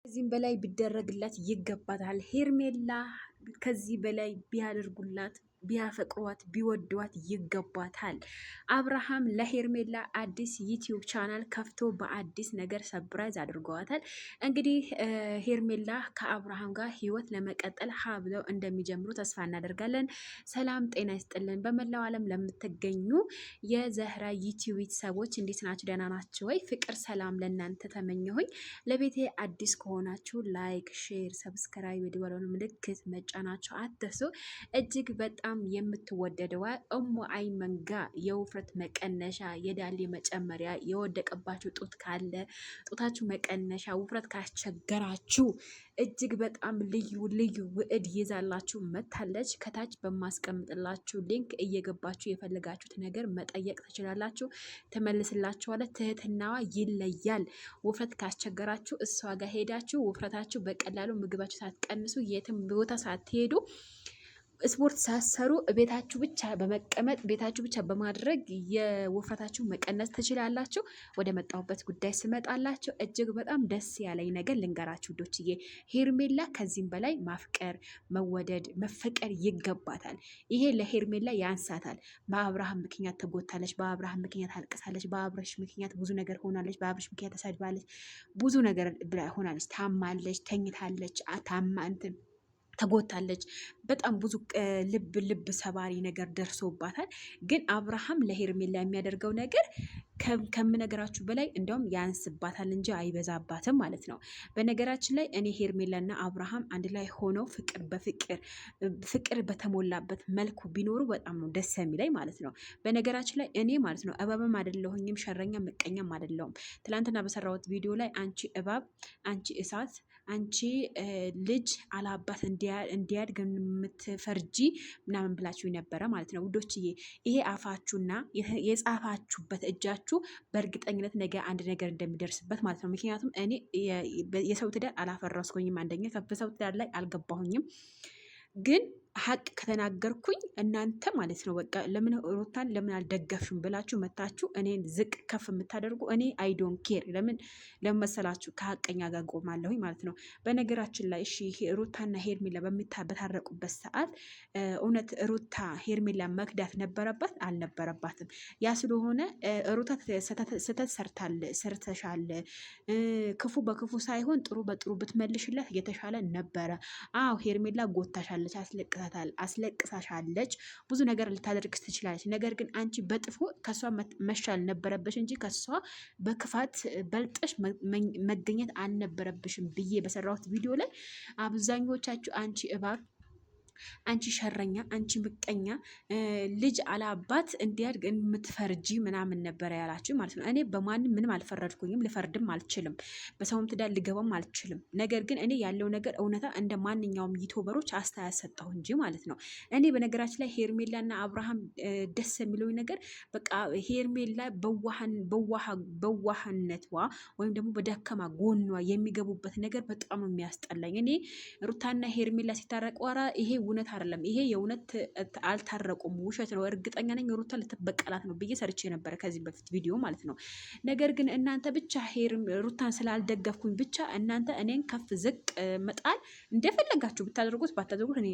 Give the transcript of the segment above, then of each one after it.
ከዚህም በላይ ቢደረግላት ይገባታል። ሄርሜላ ከዚህ በላይ ቢያደርጉላት ቢያፈቅሯት ቢወዷት ይገባታል። አብርሃም ለሄርሜላ አዲስ ዩቲዩብ ቻናል ከፍቶ በአዲስ ነገር ሰብራይዝ አድርገዋታል። እንግዲህ ሄርሜላ ከአብርሃም ጋር ህይወት ለመቀጠል ሀ ብለው እንደሚጀምሩ ተስፋ እናደርጋለን። ሰላም ጤና ይስጥልን። በመላው ዓለም ለምትገኙ የዘህራ ዩቲዩብ ሰዎች እንዴት ናችሁ? ደህና ናችሁ ወይ? ፍቅር ሰላም ለእናንተ ተመኘሁኝ። ለቤቴ አዲስ ከሆናችሁ ላይክ፣ ሼር፣ ሰብስክራይብ የደወሉን ምልክት መጫናችሁ አትርሱ። እጅግ በጣም የምትወደደዋ እሙ አይመን ጋ የውፍረት መቀነሻ የዳሌ መጨመሪያ የወደቀባችሁ ጡት ካለ ጡታችሁ መቀነሻ ውፍረት ካስቸገራችሁ እጅግ በጣም ልዩ ልዩ ውዕድ ይዛላችሁ መታለች። ከታች በማስቀምጥላችሁ ሊንክ እየገባችሁ የፈለጋችሁት ነገር መጠየቅ ትችላላችሁ። ትመልስላችኋለች። ትህትናዋ ይለያል። ውፍረት ካስቸገራችሁ እሷ ጋር ሄዳችሁ ውፍረታችሁ በቀላሉ ምግባችሁ ሳትቀንሱ የትም ቦታ ሳትሄዱ ስፖርት ሳሰሩ ቤታችሁ ብቻ በመቀመጥ ቤታችሁ ብቻ በማድረግ የውፍረታችሁ መቀነስ ትችላላችሁ። ወደ መጣሁበት ጉዳይ ስመጣላችሁ እጅግ በጣም ደስ ያለኝ ነገር ልንገራችሁ ዶችዬ። ሄርሜላ ከዚህም በላይ ማፍቀር፣ መወደድ፣ መፈቀር ይገባታል። ይሄ ለሄርሜላ ያንሳታል። በአብርሃም ምክንያት ተጎታለች፣ በአብርሃም ምክንያት አልቅሳለች፣ በአብርሽ ምክንያት ብዙ ነገር ሆናለች፣ በአብርሽ ምክንያት ተሰድባለች፣ ብዙ ነገር ሆናለች፣ ታማለች፣ ተኝታለች፣ ተጎታለች። በጣም ብዙ ልብ ሰባሪ ነገር ደርሶባታል። ግን አብርሃም ለሄርሜላ የሚያደርገው ነገር ከምነገራችሁ በላይ እንደውም ያንስባታል እንጂ አይበዛባትም ማለት ነው። በነገራችን ላይ እኔ ሄርሜላና አብርሃም አንድ ላይ ሆነው ፍቅር በተሞላበት መልኩ ቢኖሩ በጣም ነው ደስ የሚለኝ ማለት ነው። በነገራችን ላይ እኔ ማለት ነው እባብም አይደለሁኝም ሸረኛ ምቀኛም አይደለሁም። ትላንትና በሰራሁት ቪዲዮ ላይ አንቺ እባብ፣ አንቺ እሳት፣ አንቺ ልጅ አላባት እንዲያድግ የምትፈርጂ ምናምን ብላችሁ ነበረ ማለት ነው ውዶችዬ። ይሄ አፋችሁና የጻፋችሁበት እጃችሁ በእርግጠኝነት ነገ አንድ ነገር እንደሚደርስበት ማለት ነው። ምክንያቱም እኔ የሰው ትዳር አላፈረስኩኝም፣ አንደኛ በሰው ትዳር ላይ አልገባሁኝም። ግን ሀቅ ከተናገርኩኝ እናንተ ማለት ነው በቃ ለምን ሩታን ለምን አልደገፍሽም ብላችሁ መታችሁ እኔን ዝቅ ከፍ የምታደርጉ እኔ አይዶን ኬር ለምን መሰላችሁ ከሀቀኛ ጋር ቆማለሁኝ ማለት ነው። በነገራችን ላይ እሺ ሩታና ሄርሜላ በታረቁበት ሰዓት እውነት ሩታ ሄርሜላ መክዳት ነበረባት አልነበረባትም? ያ ስለሆነ ሩታ ስህተት ሰርተሻል፣ ክፉ በክፉ ሳይሆን ጥሩ በጥሩ ብትመልሽለት የተሻለ ነበረ። አዎ ሄርሜላ ጎታሻለች፣ አስለቅሳሻለች፣ ብዙ ነገር ልታደርግ ትችላለች። ነገር ግን አንቺ በጥፎ ከሷ መሻል ነበረብሽ እንጂ ከሷ በክፋት በልጠሽ መገኘት አልነበረብሽም ብዬ በሰራሁት ቪዲዮ ላይ አብዛኞቻችሁ አንቺ እባብ፣ አንቺ ሸረኛ፣ አንቺ ምቀኛ፣ ልጅ አላባት እንዲያድግ የምትፈርጂ ምናምን ነበረ ያላችሁ ማለት ነው። እኔ በማንም ምንም አልፈረድኩኝም፣ ልፈርድም አልችልም፣ በሰውም ትዳር ልገባም አልችልም። ነገር ግን እኔ ያለው ነገር እውነታ እንደ ማንኛውም ዩቱበሮች አስተያየት ሰጠሁ እንጂ ማለት ነው። እኔ በነገራችን ላይ ሄርሜላና አብርሃም ደስ የሚለው ነገር በቃ ሄርሜላ በዋህነቷ ወይም ደግሞ በደካማ ጎኗ የሚገቡበት ነገር በጣም የሚያስጠላኝ። እኔ ሩታና ሄርሜላ ሲታረቁ ይሄ እውነት አይደለም፣ ይሄ የእውነት አልታረቁም፣ ውሸት ነው። እርግጠኛ ነኝ ሩታ ልትበቀላት ነው ብዬ ሰርቼ ነበረ ከዚህ በፊት ቪዲዮ ማለት ነው። ነገር ግን እናንተ ብቻ ሩታን ስላልደገፍኩኝ ብቻ እናንተ እኔን ከፍ ዝቅ መጣል እንደፈለጋችሁ ብታደርጉት ባታደርጉት እኔ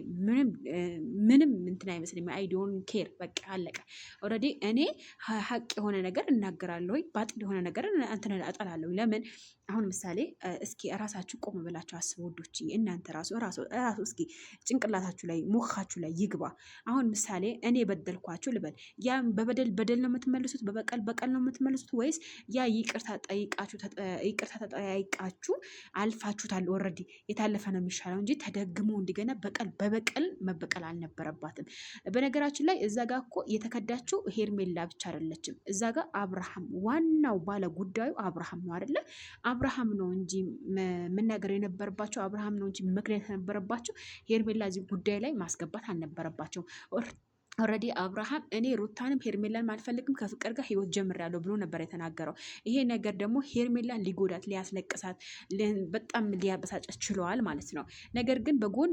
ምንም እንትን አይመስልም። አይ ዶንት ኬር በቃ አለቀ። ኦልሬዲ እኔ ሀቅ የሆነ ነገር እናገራለሁ፣ ባጥል የሆነ ነገር እንትን እጠላለሁ። ለምን አሁን ምሳሌ እስኪ እራሳችሁ ቆም ብላችሁ አስቡ ውዶች። እናንተ ራሱ እስኪ ጭንቅላታችሁ ላይ ሙኻችሁ ላይ ይግባ። አሁን ምሳሌ እኔ በደልኳችሁ ልበል፣ ያ በበደል ነው የምትመልሱት? በቀል ነው የምትመልሱት? ወይስ ያ ይቅርታ ተጠያይቃችሁ አልፋችሁታል? ኦልሬዲ የታለፈ ነው የሚሻለው እንጂ ተደግሞ እንዲገና በበቀል መበቀል አልነበረባትም። በነገራችን ላይ እዛ ጋር እኮ የተከዳችው ሄርሜላ ብቻ አይደለችም። እዛ ጋር አብርሃም ዋናው ባለ ጉዳዩ አብርሃም ነው አይደለ? አብርሃም ነው እንጂ መናገር የነበረባቸው አብርሃም ነው እንጂ ምክንያት የነበረባቸው ሄርሜላ እዚህ ጉዳይ ላይ ማስገባት አልነበረባቸው። ኦልሬዲ አብርሃም እኔ ሩታንም ሄርሜላን አልፈልግም ከፍቅር ጋር ህይወት ጀምሬያለሁ ብሎ ነበር የተናገረው። ይሄ ነገር ደግሞ ሄርሜላን ሊጎዳት፣ ሊያስለቅሳት፣ በጣም ሊያበሳጨት ችለዋል ማለት ነው። ነገር ግን በጎን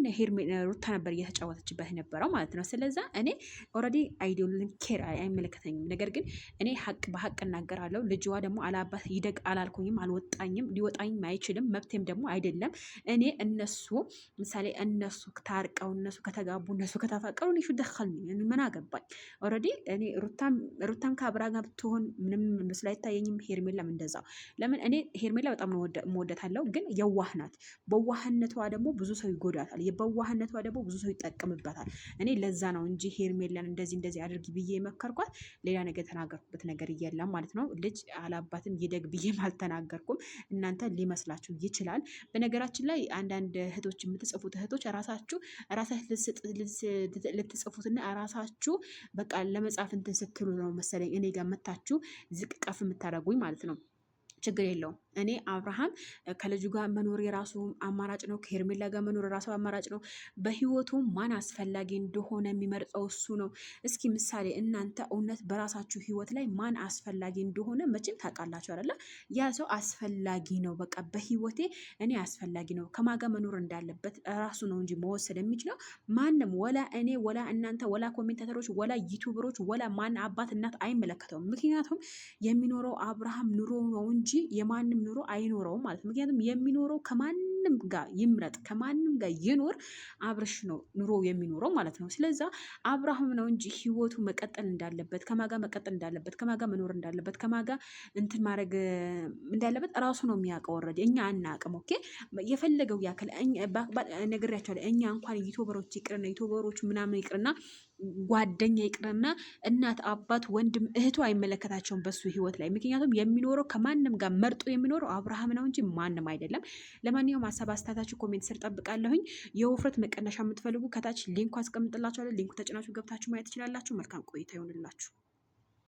ሩታ ነበር እየተጫወተችበት የነበረው ማለት ነው። ስለዛ እኔ ኦልሬዲ አይዲዮልን ኬር አይመለከተኝም። ነገር ግን እኔ ሀቅ በሀቅ እናገራለሁ። ልጅዋ ደግሞ አላባት ይደግ አላልኩኝም፣ አልወጣኝም፣ ሊወጣኝም አይችልም፣ መብቴም ደግሞ አይደለም። እኔ እነሱ ምሳሌ እነሱ ታርቀው እነሱ ከተጋቡ እነሱ ከተፋቀሩ እኔ ሹ ደኸልኝ ምን አገባኝ? ኦልሬዲ እኔ ሩታም ከአብራ ጋር ብትሆን ምንም ምስሉ አይታየኝም። ሄርሜላም እንደዛው። ለምን እኔ ሄርሜላ በጣም እወዳታለሁ፣ ግን የዋህ ናት። በዋህነቷ ደግሞ ብዙ ሰው ይጎዳታል። በዋህነቷ ደግሞ ብዙ ሰው ይጠቀምበታል። እኔ ለዛ ነው እንጂ ሄርሜላን እንደዚህ አድርጊ ብዬ የመከርኳት ሌላ ነገር የተናገርኩበት ነገር የለም ማለት ነው። ልጅ አላባትም ይደግ ብዬም አልተናገርኩም። እናንተ ሊመስላችሁ ይችላል። በነገራችን ላይ አንዳንድ እህቶች የምትጽፉት እህቶች ራሳችሁ ልትጽፉትና ራሳችሁ በቃ ለመጻፍ እንትን ስትሉ ነው መሰለኝ እኔ ጋር መታችሁ ዝቅ ቀፍ የምታደርጉኝ ማለት ነው። ችግር የለውም። እኔ አብርሃም ከልጁ ጋር መኖር የራሱ አማራጭ ነው። ከሄርሜላ ጋር መኖር የራሱ አማራጭ ነው። በህይወቱ ማን አስፈላጊ እንደሆነ የሚመርጠው እሱ ነው። እስኪ ምሳሌ እናንተ እውነት በራሳችሁ ህይወት ላይ ማን አስፈላጊ እንደሆነ መቼም ታውቃላችሁ አይደለ? ያ ሰው አስፈላጊ ነው። በቃ በህይወቴ እኔ አስፈላጊ ነው። ከማጋ መኖር እንዳለበት ራሱ ነው እንጂ መወሰድ የሚችለው ማንም፣ ወላ እኔ፣ ወላ እናንተ፣ ወላ ኮሜንታተሮች፣ ወላ ዩቱበሮች፣ ወላ ማን አባት እናት አይመለከተውም። ምክንያቱም የሚኖረው አብርሃም ኑሮ ነው እንጂ የማንም ኑሮ አይኖረውም ማለት ነው። ምክንያቱም የሚኖረው ከማንም ጋር ይምረጥ ከማንም ጋር ይኖር አብርሽ ነው ኑሮ የሚኖረው ማለት ነው። ስለዛ አብርሃም ነው እንጂ ህይወቱ መቀጠል እንዳለበት ከማጋ መቀጠል እንዳለበት ከማጋ መኖር እንዳለበት ከማጋ እንትን ማድረግ እንዳለበት ራሱ ነው የሚያውቀው። ወረደ እኛ አናውቅም። ኦኬ የፈለገው ያክል ነግሬያቸዋለሁ። እኛ እንኳን ዩቱበሮች ይቅርና ዩቱበሮቹ ምናምን ይቅርና ጓደኛ ይቅርና እናት አባት ወንድም እህቱ አይመለከታቸውም በሱ ህይወት ላይ። ምክንያቱም የሚኖረው ከማንም ጋር መርጦ የሚኖረው አብርሃም ነው እንጂ ማንም አይደለም። ለማንኛውም ሀሳብ አስተያየታችሁ ኮሜንት ስር ጠብቃለሁኝ። የውፍረት መቀነሻ የምትፈልጉ ከታች ሊንኩ አስቀምጥላችኋለሁ። ሊንኩ ተጭናችሁ ገብታችሁ ማየት ትችላላችሁ። መልካም ቆይታ ይሆንላችሁ።